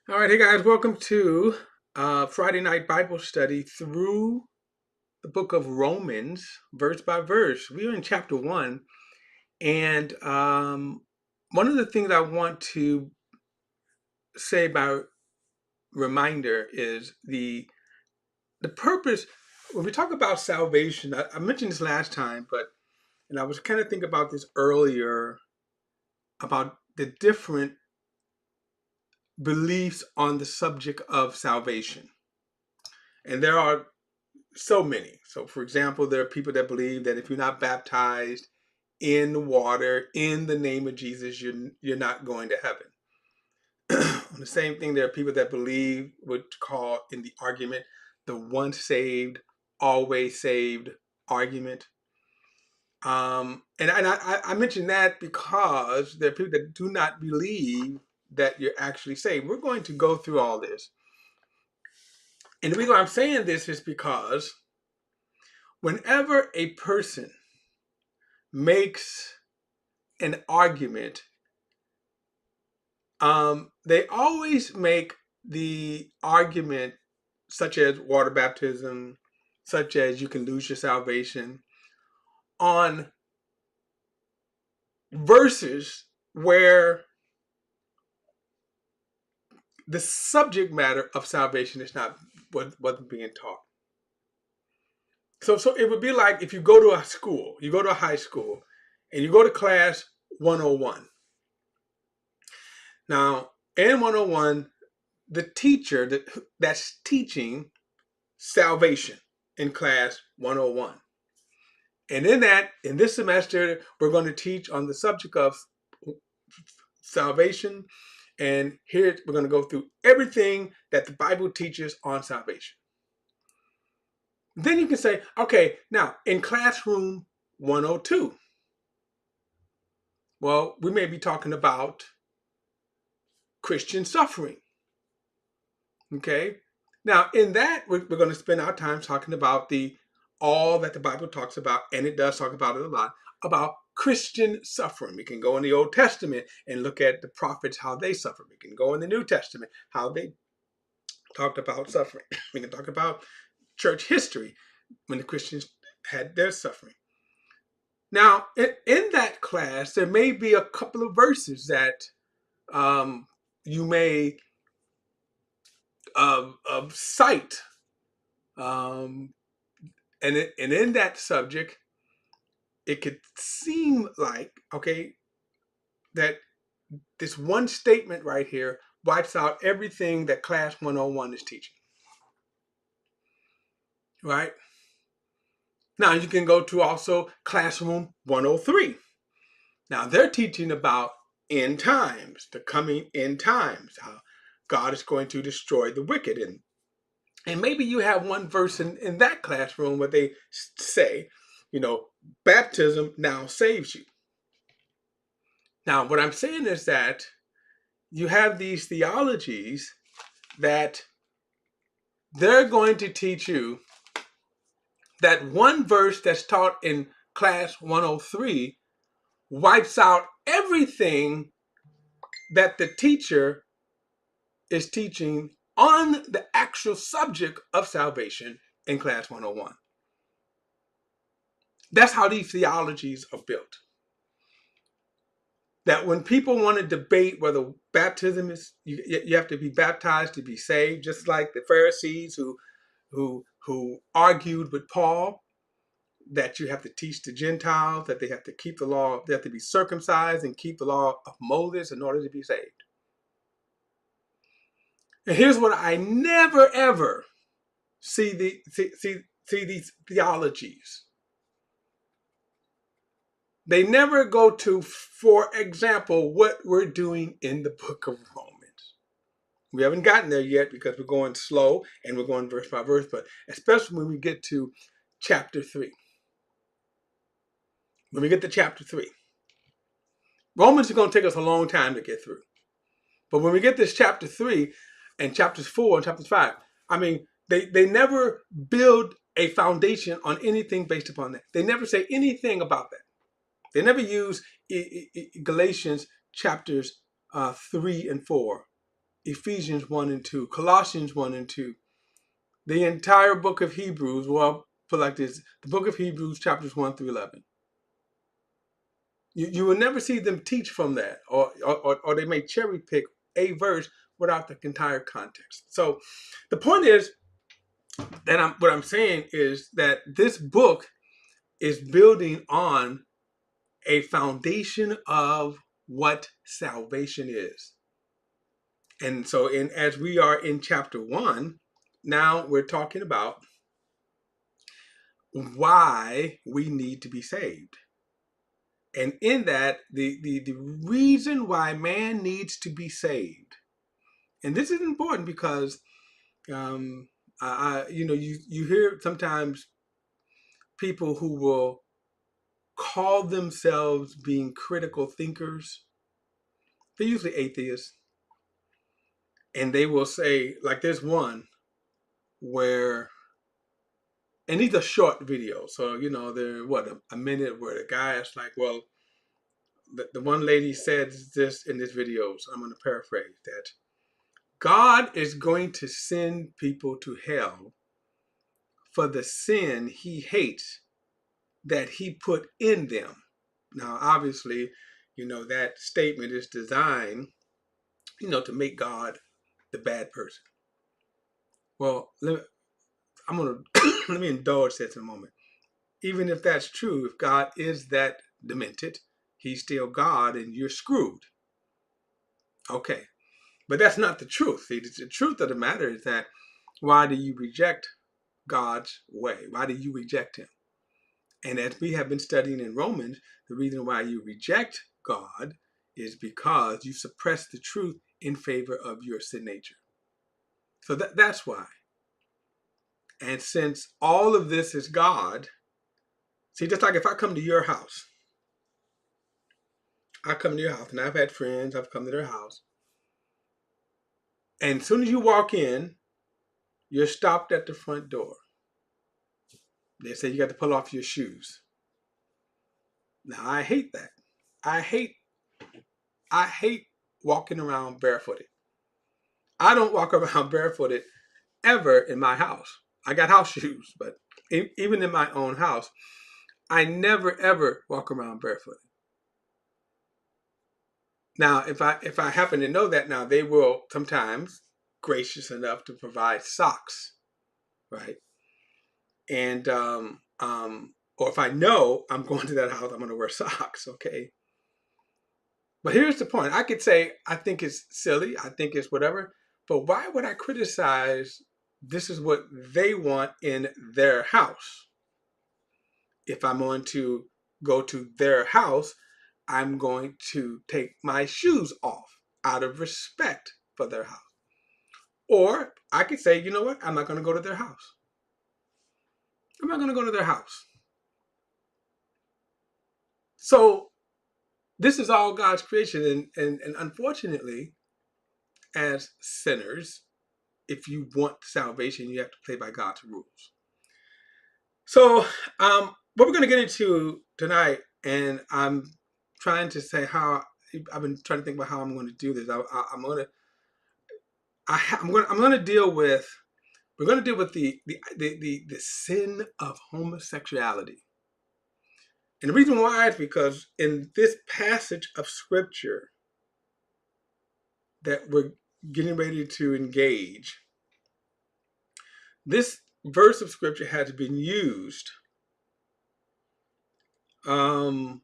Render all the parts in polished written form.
All right, hey guys, welcome to Friday night Bible study through the book of Romans, verse by verse. We are in chapter 1, and one of the things I want to say by reminder is the purpose. When we talk about salvation, I mentioned this last time, and I was kind of thinking about this earlier about the different beliefs on the subject of salvation. And there are so many. So, for example, there are people that believe that if you're not baptized in water in the name of Jesus, you're not going to heaven. The same thing, there are people that believe what call in the argument the once saved, always saved argument. And I mention that because there are people that do not believe that you're actually saved. We're going to go through all this. And the reason I'm saying this is because whenever a person makes an argument, they always make the argument such as water baptism, such as you can lose your salvation, on verses where the subject matter of salvation is not what wasn't being taught. So it would be like if you go to a school, you go to a high school, and you go to class 101. Now, in 101, the teacher that's teaching salvation in class 101. And in this semester, we're going to teach on the subject of salvation. And here we're going to go through everything that the Bible teaches on salvation. Then you can say, okay, now in classroom 102, well, we may be talking about Christian suffering. Okay. Now, in that, we're going to spend our time talking about all that the Bible talks about, and it does talk about it a lot, about Christian suffering. We can go in the Old Testament and look at the prophets, how they suffered. We can go in the New Testament, how they talked about suffering. We can talk about church history when the Christians had their suffering. Now, in that class, there may be a couple of verses that you may cite. And in that subject, it could seem like, okay, that this one statement right here wipes out everything that class 101 is teaching. Right? Now you can go to also classroom 103. Now they're teaching about end times, the coming end times, how God is going to destroy the wicked. And maybe you have one verse in that classroom where they say, baptism now saves you. Now, what I'm saying is that you have these theologies that they're going to teach you that one verse that's taught in class 103 wipes out everything that the teacher is teaching on the actual subject of salvation in class 101. That's how these theologies are built. That when people want to debate whether baptism is, you have to be baptized to be saved, just like the Pharisees who argued with Paul that you have to teach the Gentiles that they have to keep the law, they have to be circumcised and keep the law of Moses in order to be saved. And here's what I never ever see these theologies. They never go to, for example, what we're doing in the book of Romans. We haven't gotten there yet because we're going slow and we're going verse by verse, but especially when we get to chapter 3. When we get to chapter 3. Romans is going to take us a long time to get through. But when we get this chapter 3 and chapters 4 and chapters 5, I mean, they never build a foundation on anything based upon that. They never say anything about that. They never use Galatians chapters 3 and 4 Ephesians 1 and 2, Colossians 1 and 2, the entire book of Hebrews, well, put like this, the book of Hebrews, chapters 1 through 11. You will never see them teach from that, or they may cherry pick a verse without the entire context. So the point is that what I'm saying is that this book is building on a foundation of what salvation is. And so as we are in chapter 1, now we're talking about why we need to be saved. And in that, the reason why man needs to be saved. And this is important because you hear sometimes people who will call themselves being critical thinkers. They're usually atheists. And they will say, like there's one where, and these are short videos. So, they're a minute, where the guy is like, well, the one lady said this in this video. So I'm going to paraphrase that. God is going to send people to hell for the sin he hates that he put in them. Now, obviously, that statement is designed, to make God the bad person. Well, I'm going to let me indulge this in a moment. Even if that's true, if God is that demented, he's still God and you're screwed. Okay. But that's not the truth. See, the truth of the matter is that why do you reject God's way? Why do you reject him? And as we have been studying in Romans, the reason why you reject God is because you suppress the truth in favor of your sin nature. So that's why. And since all of this is God, see, just like if I come to your house, and I've had friends, I've come to their house, and as soon as you walk in, you're stopped at the front door. They say you got to pull off your shoes. Now, I hate that. I hate walking around barefooted. I don't walk around barefooted ever in my house. I got house shoes, but even in my own house, I never ever walk around barefooted. Now, if I happen to know that, now they will sometimes gracious enough to provide socks, right? And or if I know I'm going to that house, I'm going to wear socks, okay? But here's the point. I could say, I think it's silly. I think it's whatever. But why would I criticize this is what they want in their house? If I'm going to go to their house, I'm going to take my shoes off out of respect for their house. Or I could say, you know what? I'm not going to go to their house. I'm not going to go to their house. So this is all God's creation. And unfortunately, as sinners, if you want salvation, you have to play by God's rules. So what we're going to get into tonight, and I'm trying to say how, I've been trying to think about how I'm going to do this. I'm going to deal with, we're going to deal with the sin of homosexuality. And the reason why is because in this passage of scripture that we're getting ready to engage, this verse of scripture has been used by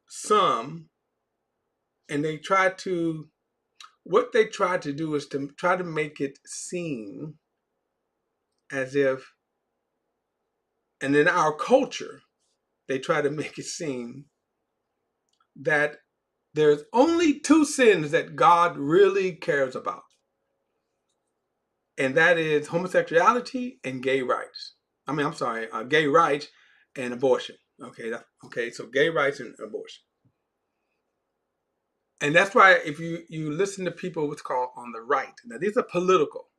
some, and what they try to do is to try to make it seem as if, and in our culture, they try to make it seem that there's only two sins that God really cares about. And that is homosexuality and gay rights. Gay rights and abortion. Okay, so gay rights and abortion. And that's why if you listen to people what's called on the right, now these are political.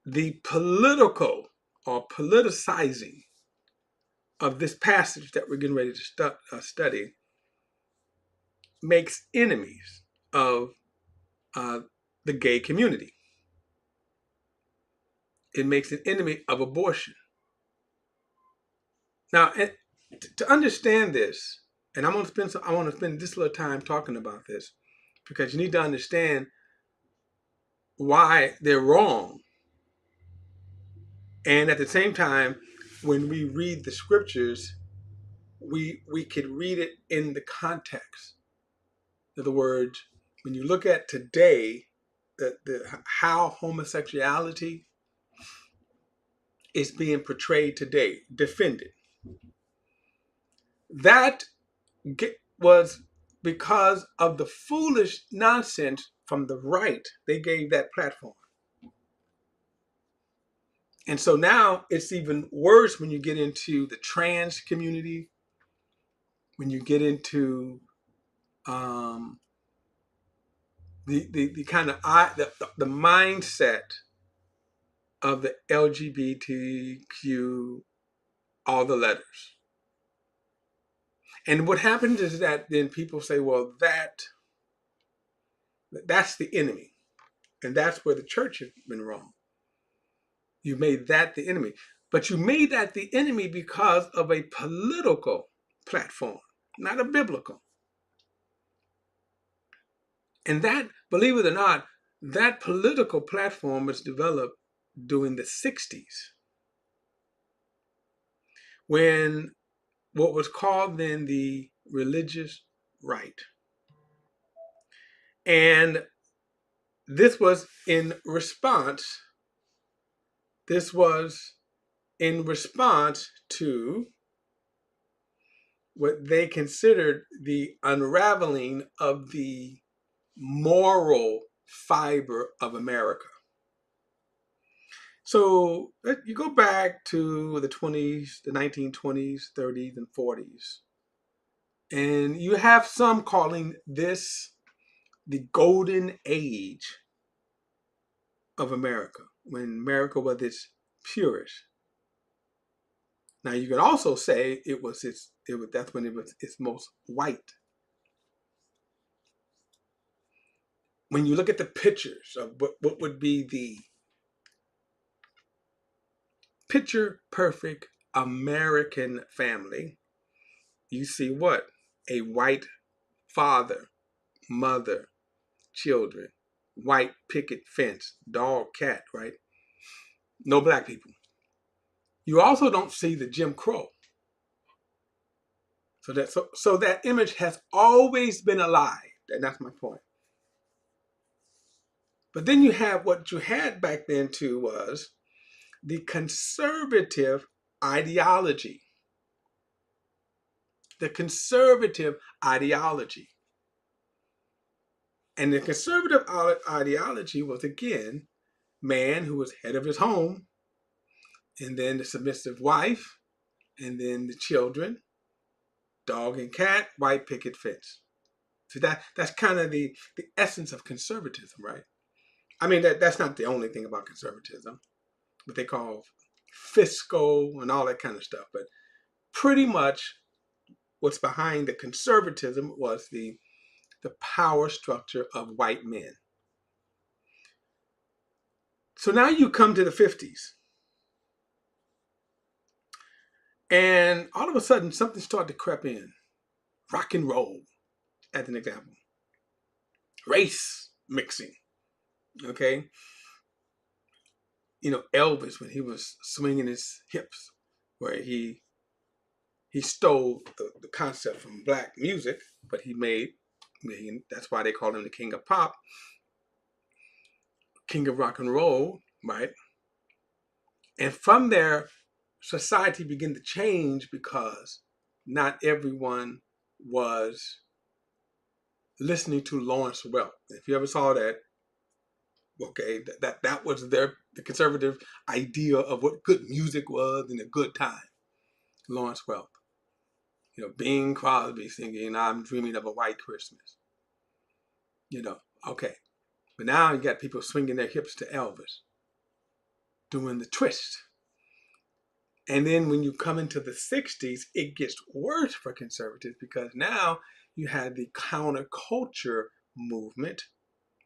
The political or politicizing of this passage that we're getting ready to study makes enemies of the gay community. It makes an enemy of abortion. Now, to understand this, and I want to spend this little time talking about this, because you need to understand why they're wrong. And at the same time, when we read the scriptures, we could read it in the context. In other words, when you look at today, how homosexuality is being portrayed today, defended, that was because of the foolish nonsense from the right. They gave that platform. And so now it's even worse when you get into the trans community, when you get into the kind of the mindset of the LGBTQ, all the letters. And what happens is that then people say, well, that's the enemy. And that's where the church has been wrong. You made that the enemy. But you made that the enemy because of a political platform, not a biblical. And that, believe it or not, that political platform was developed during the 60s, when what was called then the religious right. And this was in response to what they considered the unraveling of the moral fiber of America. So you go back to the 20s, the 1920s, 30s, and 40s, and you have some calling this the golden age of America, when America was its purest. Now you can also say that's when it was its most white. When you look at the pictures of what would be the picture perfect American family, you see what? A white father, mother, children, white picket fence, dog, cat, right? No black people. You also don't see the Jim Crow. So that image has always been alive, and that's my point. But then you have what you had back then too was the conservative ideology. The conservative ideology. And the conservative ideology was, again, man who was head of his home, and then the submissive wife, and then the children, dog and cat, white picket fence. So that's kind of the essence of conservatism, right? I mean, that's not the only thing about conservatism, what they call fiscal and all that kind of stuff. But pretty much what's behind the conservatism was the power structure of white men. So now you come to the 50s. And all of a sudden, something started to creep in. Rock and roll, as an example. Race mixing, okay? You know, Elvis, when he was swinging his hips, where he stole the concept from black music, but that's why they call him the king of pop, king of rock and roll, right? And from there, society began to change because not everyone was listening to Lawrence Welk. If you ever saw that, okay, that was the conservative idea of what good music was in a good time. Lawrence Welk. You know, Bing Crosby singing "I'm Dreaming of a White Christmas." You know, okay. But now you got people swinging their hips to Elvis, doing the twist. And then when you come into the 60s, it gets worse for conservatives, because now you had the counterculture movement,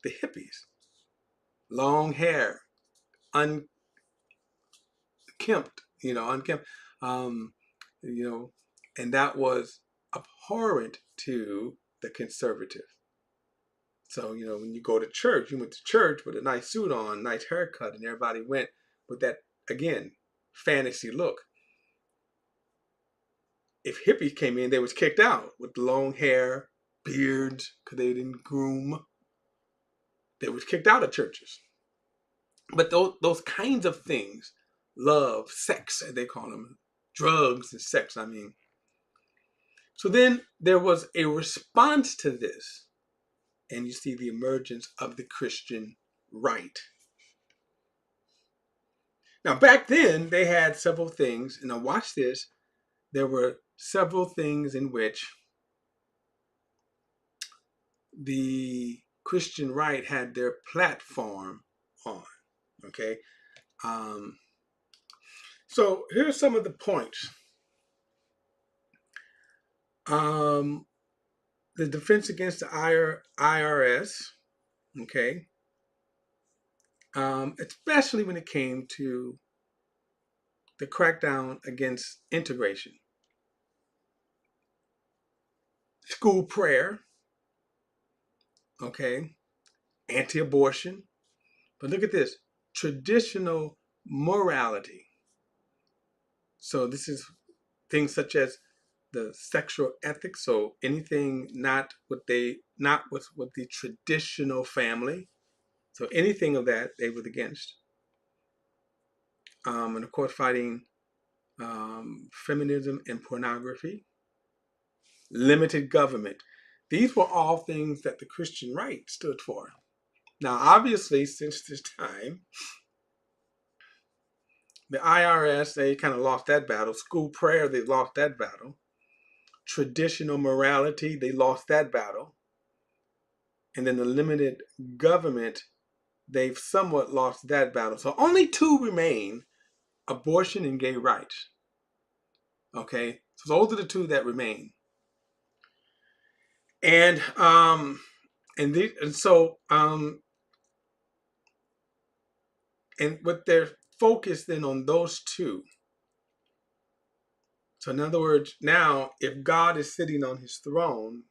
the hippies, long hair, unkempt, unkempt, um, you know, and that was abhorrent to the conservative. So, when you go to church, you went to church with a nice suit on, nice haircut, and everybody went with that, again, fantasy look. If hippies came in, they was kicked out with long hair, beards, because they didn't groom. They was kicked out of churches. But those kinds of things, love, sex, as they call them, drugs and sex, I mean. So then there was a response to this, and you see the emergence of the Christian right. Now, back then, they had several things, and now watch this. There were several things in which the Christian right had their platform on. Okay, so here's some of the points. The defense against the IRS. Okay, especially when it came to the crackdown against integration, school prayer. Okay, anti-abortion. But look at this: traditional morality. So this is things such as the sexual ethics. So anything not with the traditional family. So anything of that they were against. And of course, fighting feminism and pornography, limited government. These were all things that the Christian right stood for. Now, obviously, since this time, the IRS, they kind of lost that battle. School prayer, they lost that battle. Traditional morality, they lost that battle. And then the limited government, they've somewhat lost that battle. So only two remain: abortion and gay rights. Okay, so those are the two that remain. And with their focus then on those two. So in other words, now if God is sitting on his throne,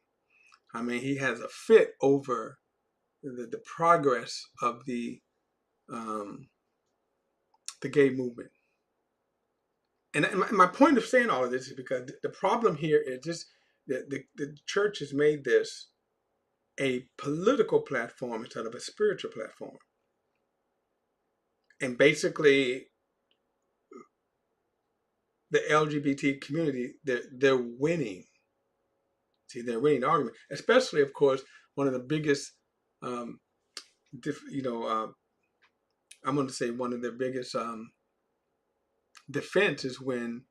I mean, he has a fit over the progress of the gay movement. And my point of saying all of this is because the problem here is just that the church has made this a political platform instead of a spiritual platform. And basically, the LGBT community, they're winning. See, they're winning the argument, especially, of course, one of the biggest, I'm going to say one of the biggest defense is when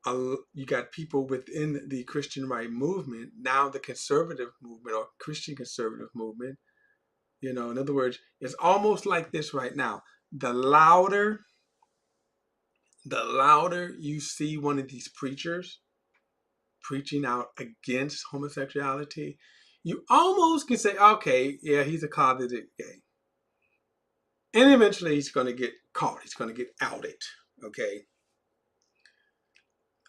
you got people within the Christian right movement, now the conservative movement or Christian conservative movement. In other words, it's almost like this right now. The louder you see one of these preachers preaching out against homosexuality, you almost can say, okay, yeah, he's a closeted gay. And eventually he's going to get caught. He's going to get outed. Okay.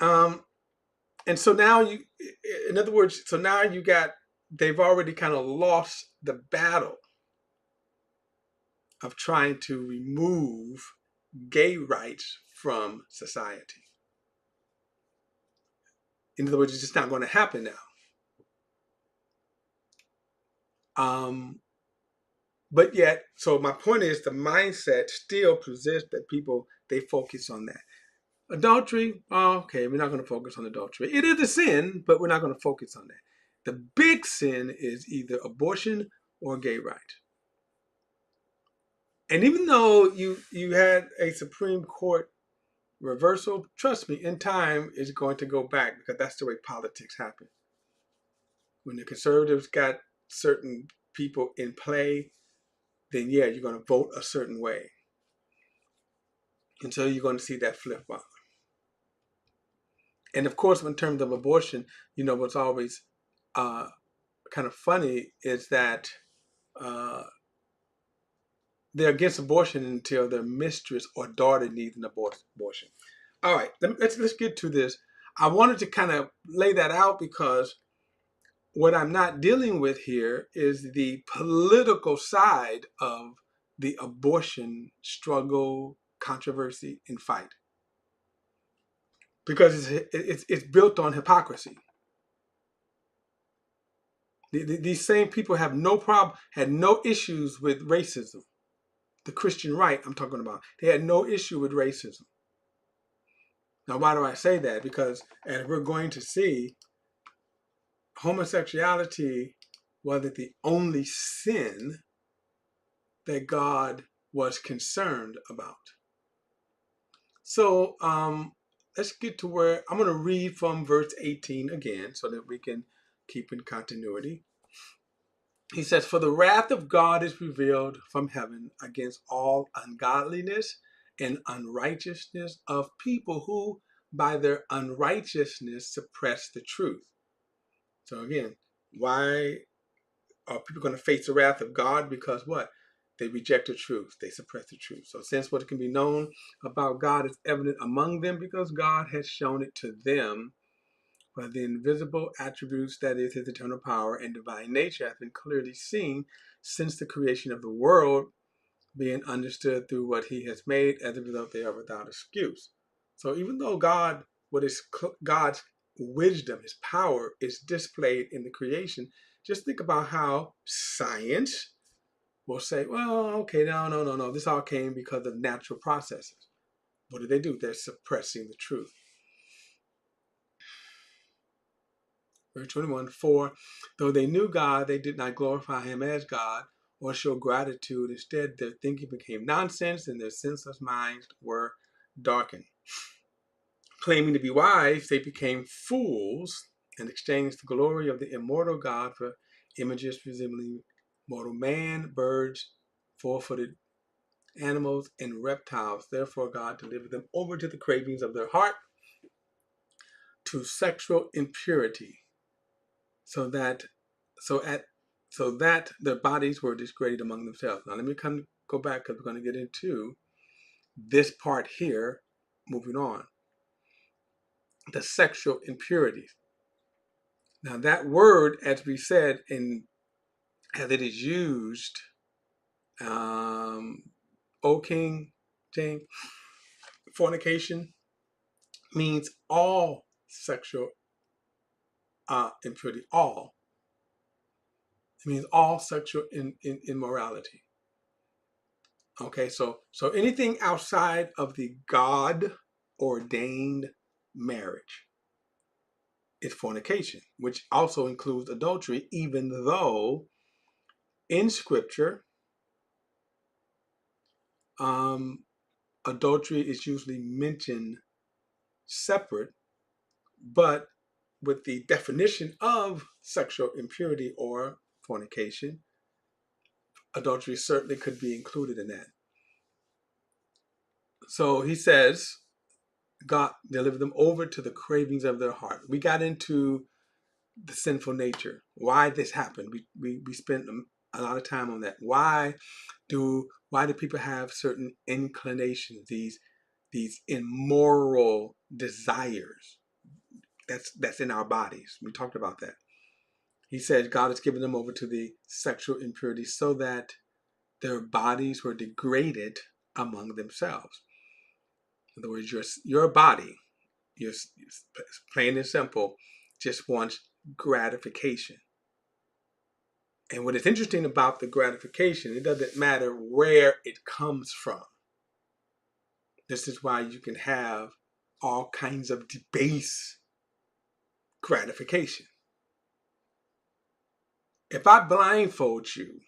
And so now in other words, so now they've already kind of lost the battle of trying to remove gay rights from society. In other words, it's just not going to happen now. But yet, so my point is the mindset still persists that people, they focus on that. Adultery, okay, we're not going to focus on adultery. It is a sin, but we're not going to focus on that. The big sin is either abortion or gay rights. And even though you had a Supreme Court reversal, trust me, in time it's going to go back because that's the way politics happen. When the conservatives got certain people in play, then yeah, you're going to vote a certain way. And so you're going to see that flip flop. And of course, in terms of abortion, what's always kind of funny is that uh, they're against abortion until their mistress or daughter needs an abortion. All right, let's get to this. I wanted to kind of lay that out because what I'm not dealing with here is the political side of the abortion struggle, controversy, and fight, because it's built on hypocrisy. These same people have no problem, had no issues with racism. The Christian right I'm talking about, they had no issue with racism. Now, why do I say that? Because as we're going to see, homosexuality wasn't the only sin that God was concerned about. So let's get to where I'm going to read from verse 18 again so that we can keep in continuity. He says, "For the wrath of God is revealed from heaven against all ungodliness and unrighteousness of people who by their unrighteousness suppress the truth." So again, why are people going to face the wrath of God? Because what? They reject the truth. They suppress the truth. So since what can be known about God is evident among them because God has shown it to them, but the invisible attributes, that is his eternal power and divine nature, have been clearly seen since the creation of the world, being understood through what he has made. As a result, they are without excuse. So even though God's wisdom, his power is displayed in the creation, just think about how science will say, well, okay, no. This all came because of natural processes. What do? They're suppressing the truth. Verse 21, "For though they knew God, they did not glorify him as God or show gratitude. Instead, their thinking became nonsense and their senseless minds were darkened. Claiming to be wise, they became fools and exchanged the glory of the immortal God for images resembling mortal man, birds, four-footed animals, and reptiles. Therefore, God delivered them over to the cravings of their heart, to sexual impurity, so that their bodies were degraded among themselves." Now let me go back because we're going to get into this part here. Moving on, the sexual impurities. Now that word, as we said, as it is used, O King James, fornication means all sexual impurity. All. It means all sexual immorality. Okay, so anything outside of the God ordained marriage is fornication, which also includes adultery, even though in Scripture, adultery is usually mentioned separate, but with the definition of sexual impurity or fornication, adultery certainly could be included in that. So he says, God delivered them over to the cravings of their heart. We got into the sinful nature, why this happened. We spent a lot of time on that. Why do people have certain inclinations, these immoral desires that's in our bodies? We talked about that. He says God has given them over to the sexual impurity so that their bodies were degraded among themselves. In other words, your body, your plain and simple, just wants gratification. And what is interesting about the gratification, it doesn't matter where it comes from. This is why you can have all kinds of debased gratification. If I blindfold you,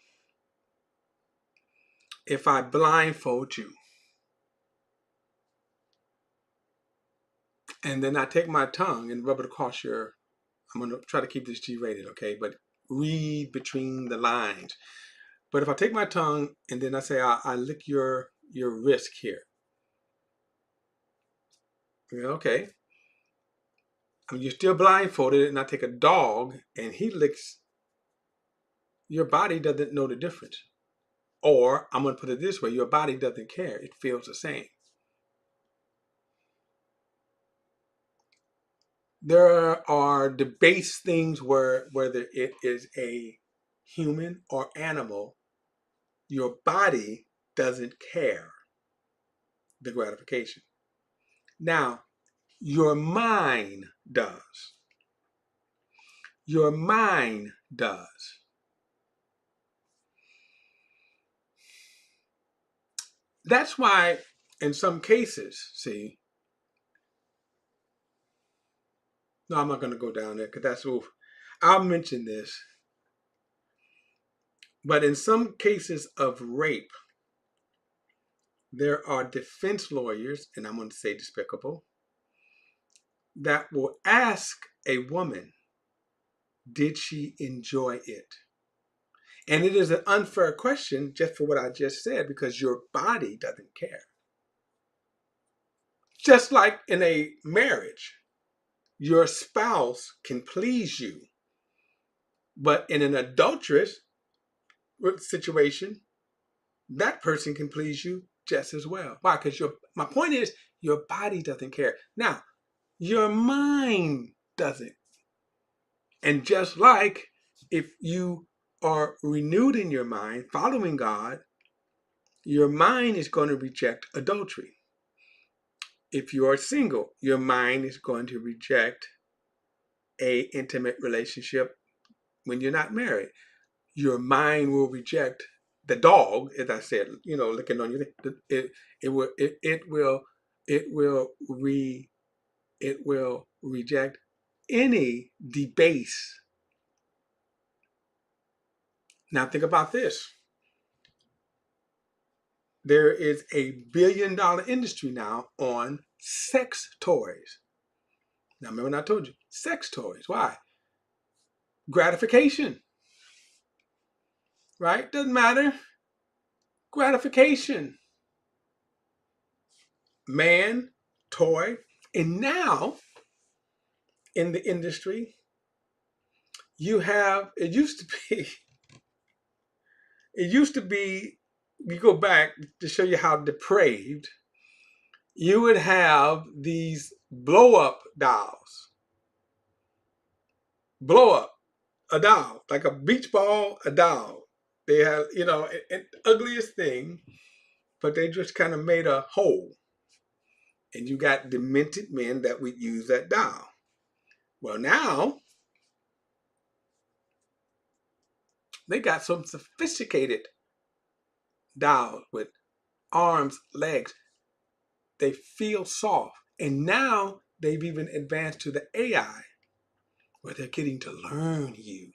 and then I take my tongue and rub it across I'm going to try to keep this G-rated, okay? But read between the lines. But if I take my tongue and then I say, I lick your wrist here. Okay. I mean, you're still blindfolded, and I take a dog and he licks, your body doesn't know the difference. Or I'm going to put it this way, your body doesn't care. It feels the same. There are debased things where whether it is a human or animal, your body doesn't care the gratification. Now, your mind does. Your mind does. That's why in some cases, see, no, I'm not going to go down there because that's, oof. I'll mention this. But in some cases of rape, there are defense lawyers, and I'm going to say despicable, that will ask a woman, did she enjoy it? And it is an unfair question just for what I just said, because your body doesn't care. Just like in a marriage, your spouse can please you, but in an adulterous situation, that person can please you just as well. Why? Because my point is, your body doesn't care. Now, your mind doesn't. And just like if you are renewed in your mind, following God, your mind is going to reject adultery. If you are single, your mind is going to reject a intimate relationship when you're not married. Your mind will reject the dog, as I said, looking on you. It will reject any debase. Now think about this. There is a billion-dollar industry now on sex toys. Now remember when I told you, sex toys. Why? Gratification. Right? Doesn't matter. Gratification. Man, toy. And now, in the industry, you have, you go back to show you how depraved, you would have these blow-up dolls. Blow up a doll, like a beach ball, a doll. They have, an ugliest thing, but they just kind of made a hole. And you got demented men that would use that doll. Well, now they got some sophisticated dolls with arms, legs. They feel soft. And now they've even advanced to the AI where they're getting to learn you.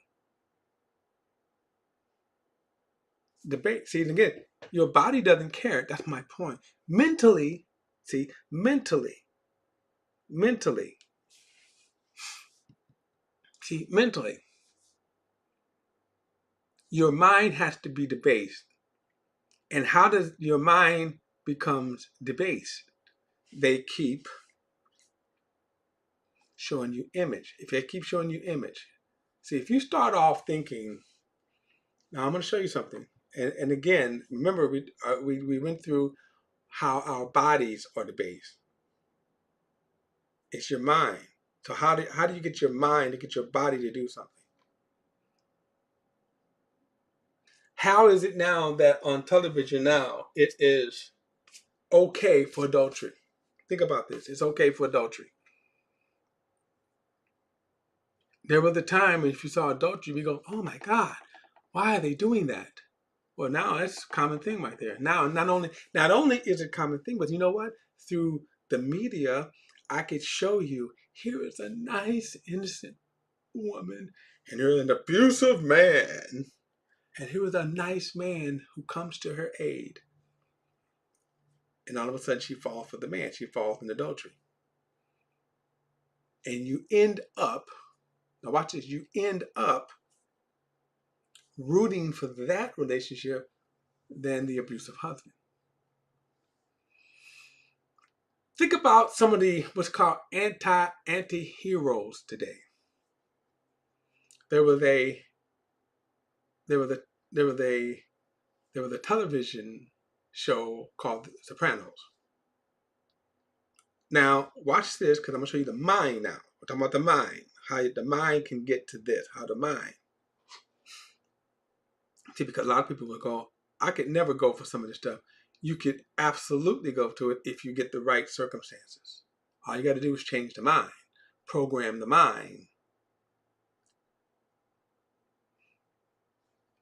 Debate. See, again, your body doesn't care. That's my point. Mentally, mentally, your mind has to be debased. And how does your mind becomes debased? They keep showing you image. If they keep showing you image, see, if you start off thinking, now I'm going to show you something. And again, remember we went through how our bodies are debased. It's your mind. So how do you get your mind to get your body to do something? How is it now that on television now it is okay for adultery? Think about this. It's okay for adultery. There was a time when if you saw adultery, we go, oh my God, why are they doing that? Well, now that's a common thing right there. Now, not only is it a common thing, but you know what? Through the media, I could show you, here is a nice, innocent woman, and here's an abusive man, and here is a nice man who comes to her aid. And all of a sudden, she falls for the man. She falls in adultery. And you end up, now watch this, you end up rooting for that relationship than the abusive husband. Think about some of the what's called anti-heroes today. There was a there was a there was a there was a television show called The Sopranos. Now, watch this because I'm going to show you the mind now. We're talking about the mind, how the mind can get to this, how the mind. See, because a lot of people will go, I could never go for some of this stuff. You could absolutely go to it if you get the right circumstances. All you got to do is change the mind, program the mind.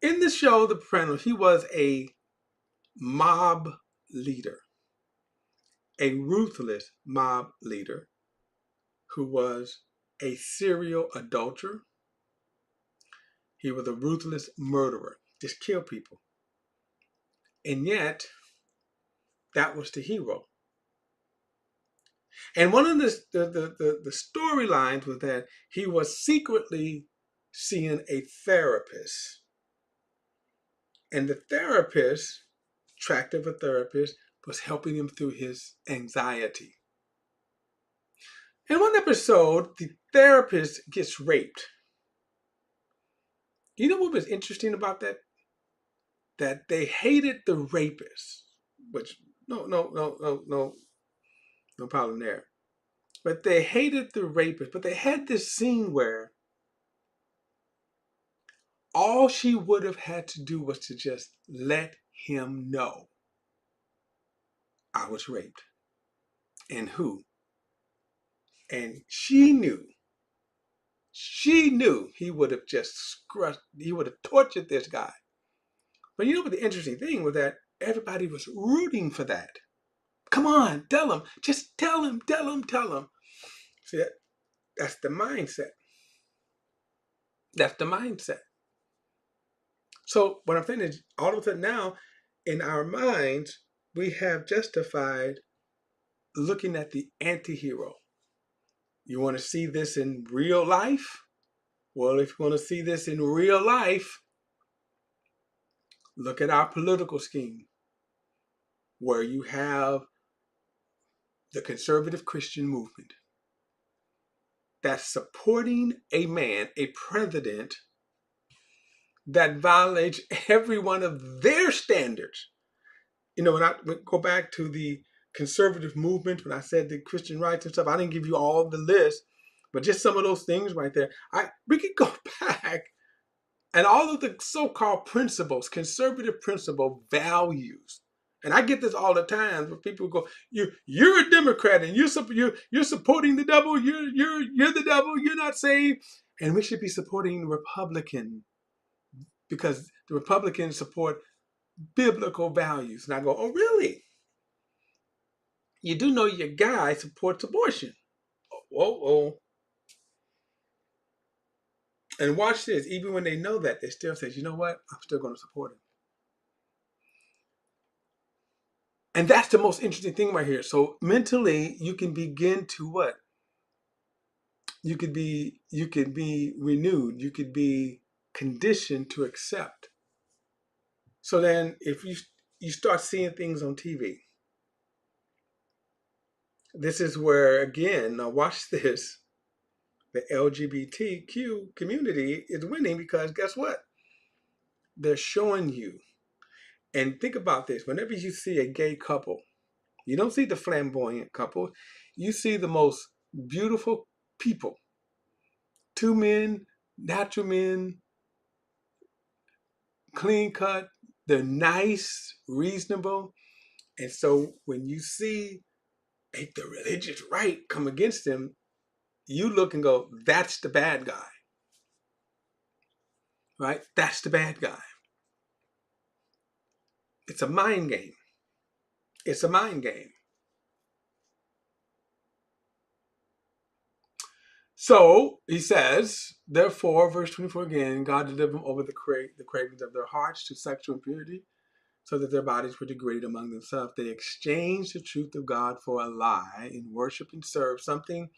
In the show, The Sopranos, he was a mob leader, a ruthless mob leader who was a serial adulterer. He was a ruthless murderer, just kill people. And yet, that was the hero. And one of the storylines was that he was secretly seeing a therapist. And the therapist, attractive a therapist, was helping him through his anxiety. In one episode, the therapist gets raped. You know what was interesting about that? That they hated the rapist, which no problem there. But they hated the rapist. But they had this scene where all she would have had to do was to just let him know I was raped. And who? And she knew he would have he would have tortured this guy. But you know what the interesting thing was that everybody was rooting for that. Come on, tell him. Just tell him. See, that's the mindset. That's the mindset. So what I'm saying is, all of a sudden now, in our minds, we have justified looking at the anti-hero. You want to see this in real life? Well, if you want to see this in real life, look at our political scheme, where you have the conservative Christian movement that's supporting a man, a president, that violates every one of their standards. You know, when I go back to the conservative movement, when I said the Christian rights and stuff, I didn't give you all the list, but just some of those things right there. We could go back, and all of the so-called principles, conservative principle values. And I get this all the time where people go, "You're a Democrat and you're supporting the devil. You're the devil. You're not saved." And we should be supporting Republican because the Republicans support biblical values. And I go, "Oh, really? You do know your guy supports abortion." Oh. And watch this. Even when they know that, they still say, "You know what? I'm still going to support him." And that's the most interesting thing right here. So mentally, you can begin to what? You could be renewed. You could be conditioned to accept. So then if you start seeing things on TV, this is where, again, now watch this. The LGBTQ community is winning because guess what? They're showing you. And think about this. Whenever you see a gay couple, you don't see the flamboyant couple. You see the most beautiful people. Two men, natural men, clean cut. They're nice, reasonable. And so when you see the religious right come against them, you look and go, that's the bad guy. Right? That's the bad guy. It's a mind game. It's a mind game. So he says, therefore, verse 24 again, God delivered them over the cravings of their hearts to sexual impurity, so that their bodies were degraded among themselves. They exchanged the truth of God for a lie and worship and serve something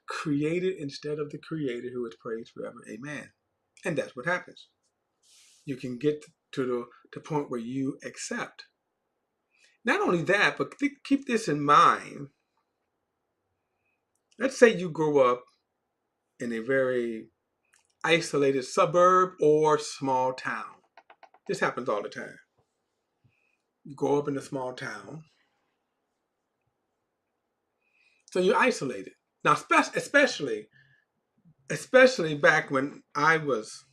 created instead of the Creator, who is praised forever. Amen. And that's what happens. You can get to the point where you accept. Not only that, but keep this in mind. let's say you grow up in a very isolated suburb or small town. This happens all the time. You grow up in a small town, so you're isolated. Now, especially back when I was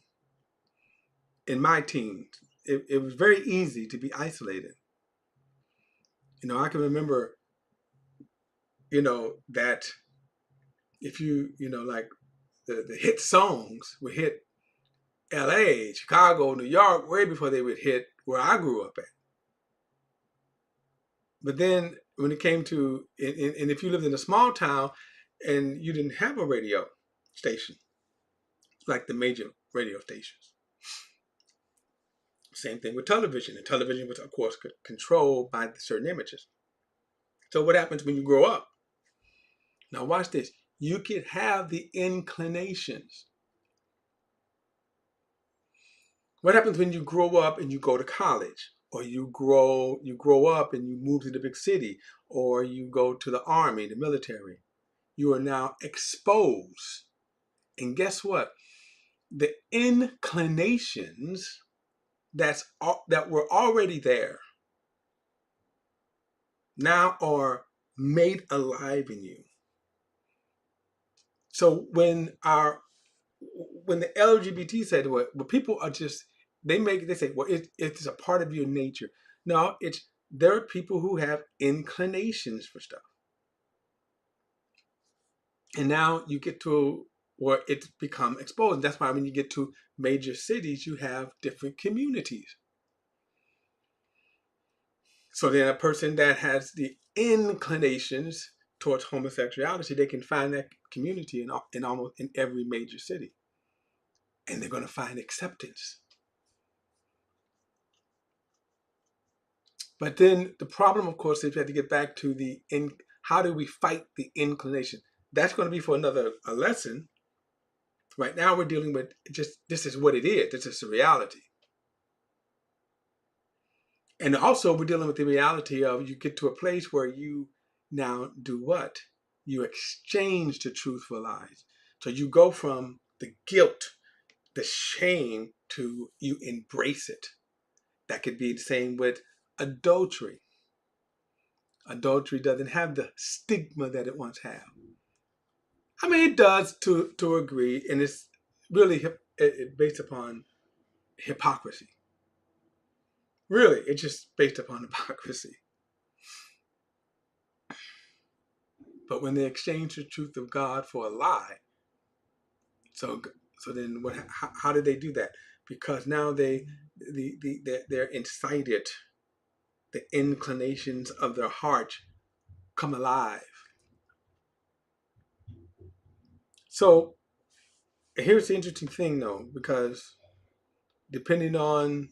in my teens, it was very easy to be isolated. I can remember, that if like the hit songs would hit LA, Chicago, New York, way before they would hit where I grew up at. But then when it came to, and if you lived in a small town and you didn't have a radio station, like the major radio stations. Same thing with television. And television was, of course, controlled by certain images. So what happens when you grow up? Now watch this. You could have the inclinations. What happens when you grow up and you go to college? Or you grow up and you move to the big city, or you go to the army, the military. You are now exposed. And guess what? The inclinations that were already there now are made alive in you. So when the LGBT said, well, people are just, they say, well, it's a part of your nature. No, there are people who have inclinations for stuff. And now you get to where it's become exposed. That's why when you get to major cities, you have different communities. So then a person that has the inclinations towards homosexuality, they can find that community in almost in every major city. And they're going to find acceptance. But then the problem, of course, is we have to get back to how do we fight the inclination? That's going to be for another lesson. Right now we're dealing with just, this is what it is. This is the reality. And also we're dealing with the reality of you get to a place where you now do what? You exchange the truth for lies. So you go from the guilt, the shame, to you embrace it. That could be the same with adultery. Adultery doesn't have the stigma that it once had. I mean, it does to agree, and it's really based upon hypocrisy. Really, it's just based upon hypocrisy. But when they exchange the truth of God for a lie, so then what? How did they do that? Because now they're incited. The inclinations of their heart come alive. So here's the interesting thing, though, because depending on,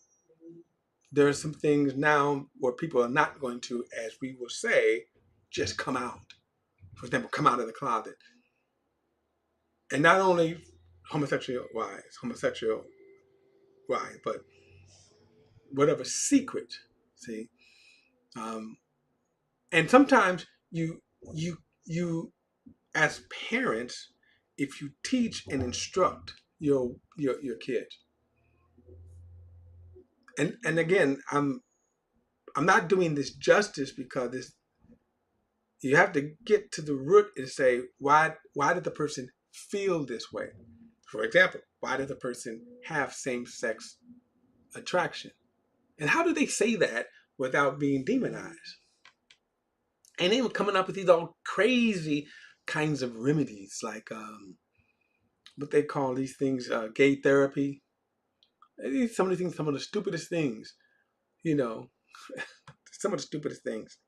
there are some things now where people are not going to, as we will say, just come out. For example, come out of the closet. And not only homosexual wise, but whatever secret. See, and sometimes you as parents, if you teach and instruct your kids, and again, I'm not doing this justice because you have to get to the root and say, why did the person feel this way? For example, why did the person have same-sex attraction? And how do they say that without being demonized? And they were coming up with these all crazy kinds of remedies, like what they call these things, gay therapy. Some of these things, some of the stupidest things, you know, some of the stupidest things.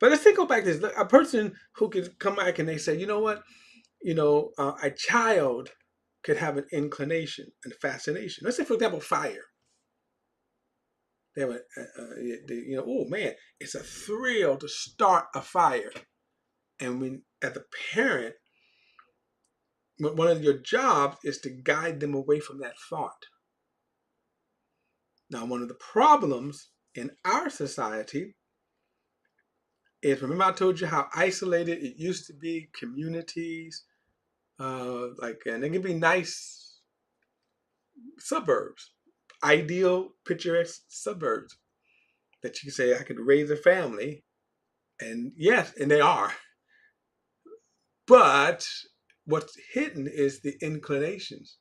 But let's go back to this. A person who could come back and they say, you know what, a child could have an inclination and fascination. Let's say, for example, fire. They have oh man, it's a thrill to start a fire. And when, as a parent, one of your jobs is to guide them away from that thought. Now, one of the problems in our society is, remember I told you how isolated it used to be, communities, and it could be nice suburbs, ideal, picturesque suburbs that you can say, I could raise a family. And yes, and they are. But what's hidden is the inclinations.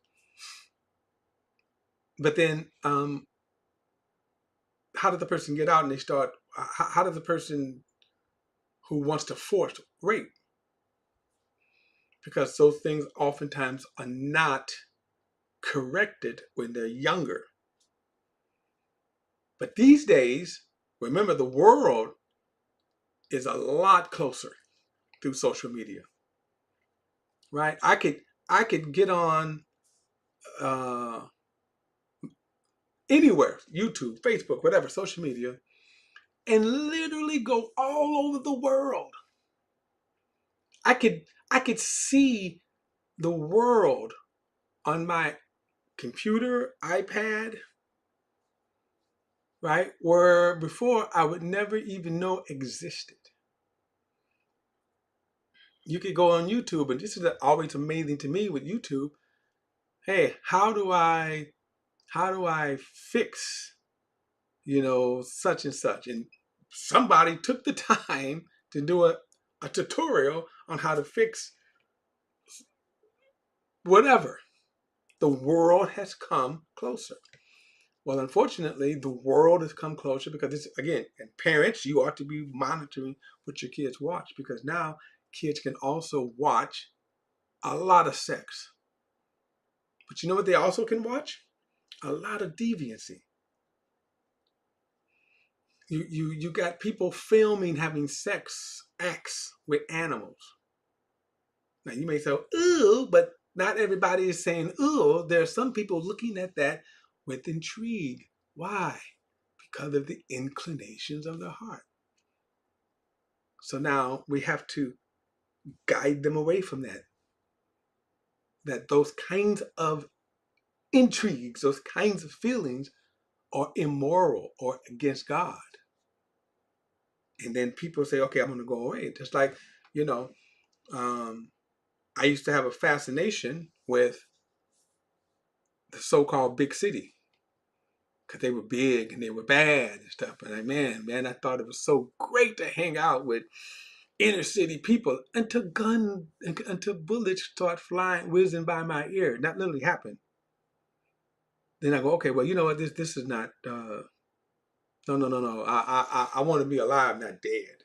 But then, how did the person get out and they start? How does the person who wants to force rape? Because those things oftentimes are not corrected when they're younger. But these days, remember, the world is a lot closer through social media, right? I could get on uh, anywhere, YouTube, Facebook, whatever, social media, and literally go all over the world. I could see the world on my computer, iPad, right? Where before I would never even know existed. You could go on YouTube, and this is always amazing to me with YouTube. Hey, how do I fix, such and such? And somebody took the time to do a tutorial on how to fix whatever. The world has come closer. Well, unfortunately, the world has come closer because it's, again, and parents, you ought to be monitoring what your kids watch, because now kids can also watch a lot of sex. But you know what they also can watch? A lot of deviancy. You got people filming having sex acts with animals. Now you may say, ooh, but not everybody is saying ooh. There are some people looking at that with intrigue. Why? Because of the inclinations of the heart. So now we have to guide them away from that. That those kinds of intrigues, those kinds of feelings are immoral or against God. And then people say, okay, I'm going to go away. Just like, you know, um, I used to have a fascination with the so-called big city because they were big and they were bad and stuff. And man, I thought it was so great to hang out with inner city people until bullets start flying, whizzing by my ear. That literally happened. Then I go, okay, well, you know what? This is not. No. I want to be alive, not dead.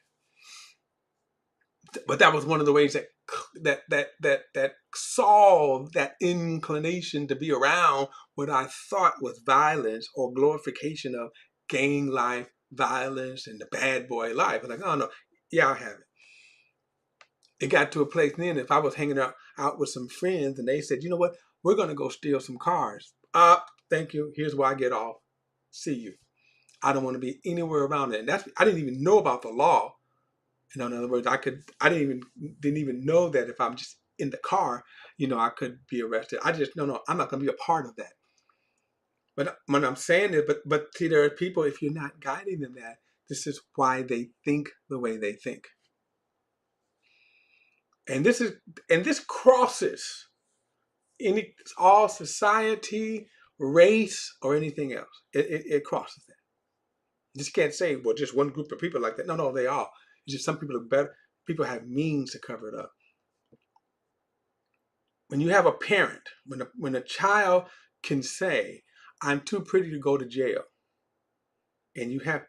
But that was one of the ways that solved that inclination to be around what I thought was violence or glorification of gang life, violence, and the bad boy life. I'm like, oh no, yeah, I have it. It got to a place then, if I was hanging out with some friends and they said, you know what, we're going to go steal some cars. Thank you. Here's where I get off. See you. I don't want to be anywhere around it. And I didn't even know about the law. In other words, I didn't even know that if I'm just in the car, I could be arrested. I just, no, I'm not going to be a part of that. But when I'm saying it, but see, there are people, if you're not guiding them that, this is why they think the way they think. And this crosses all society, race, or anything else. It crosses that. You just can't say, well, just one group of people like that. No, they are. It's just some people are better. People have means to cover it up. When you have a parent, when a child can say, I'm too pretty to go to jail, and you have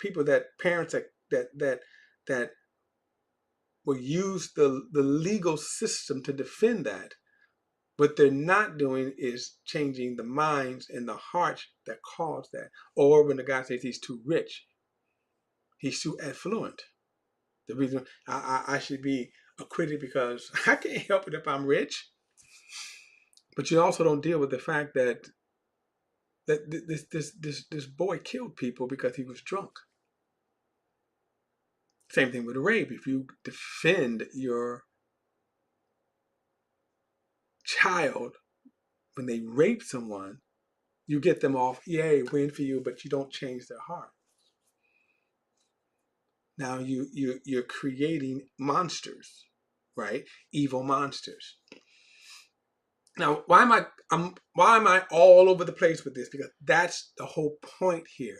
parents that will use the legal system to defend that, what they're not doing is changing the minds and the hearts that cause that. Or when the guy says he's too rich, he's too affluent. The reason I should be acquitted because I can't help it if I'm rich. But you also don't deal with the fact that this boy killed people because he was drunk. Same thing with rape. If you defend your child when they rape someone, you get them off, yay, win for you, but you don't change their heart. Now you're creating monsters, right? Evil monsters. Now, why am I all over the place with this? Because that's the whole point here.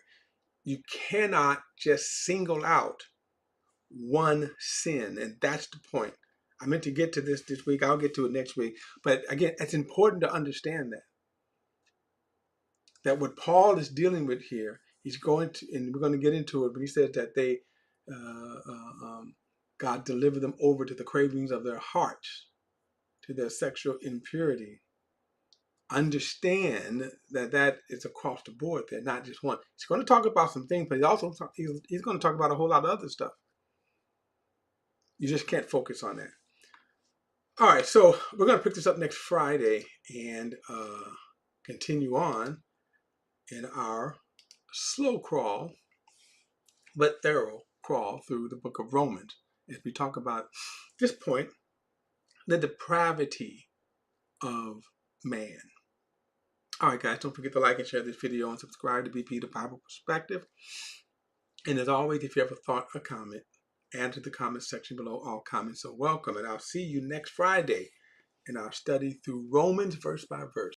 You cannot just single out one sin, and that's the point. I meant to get to this week. I'll get to it next week. But again, it's important to understand that what Paul is dealing with here, he's going to, and we're going to get into it, but he says that God delivered them over to the cravings of their hearts, to their sexual impurity. Understand that is across the board there, not just one. He's going to talk about some things, but he's going to talk about a whole lot of other stuff. You just can't focus on that. All right, so we're going to pick this up next Friday and continue on in our slow crawl, but thorough crawl through the book of Romans as we talk about this point, the depravity of man. All right, guys, don't forget to like and share this video and subscribe to BP The Bible Perspective. And as always, if you have a thought or comment, add to the comment section below. All comments are welcome. And I'll see you next Friday in our study through Romans verse by verse.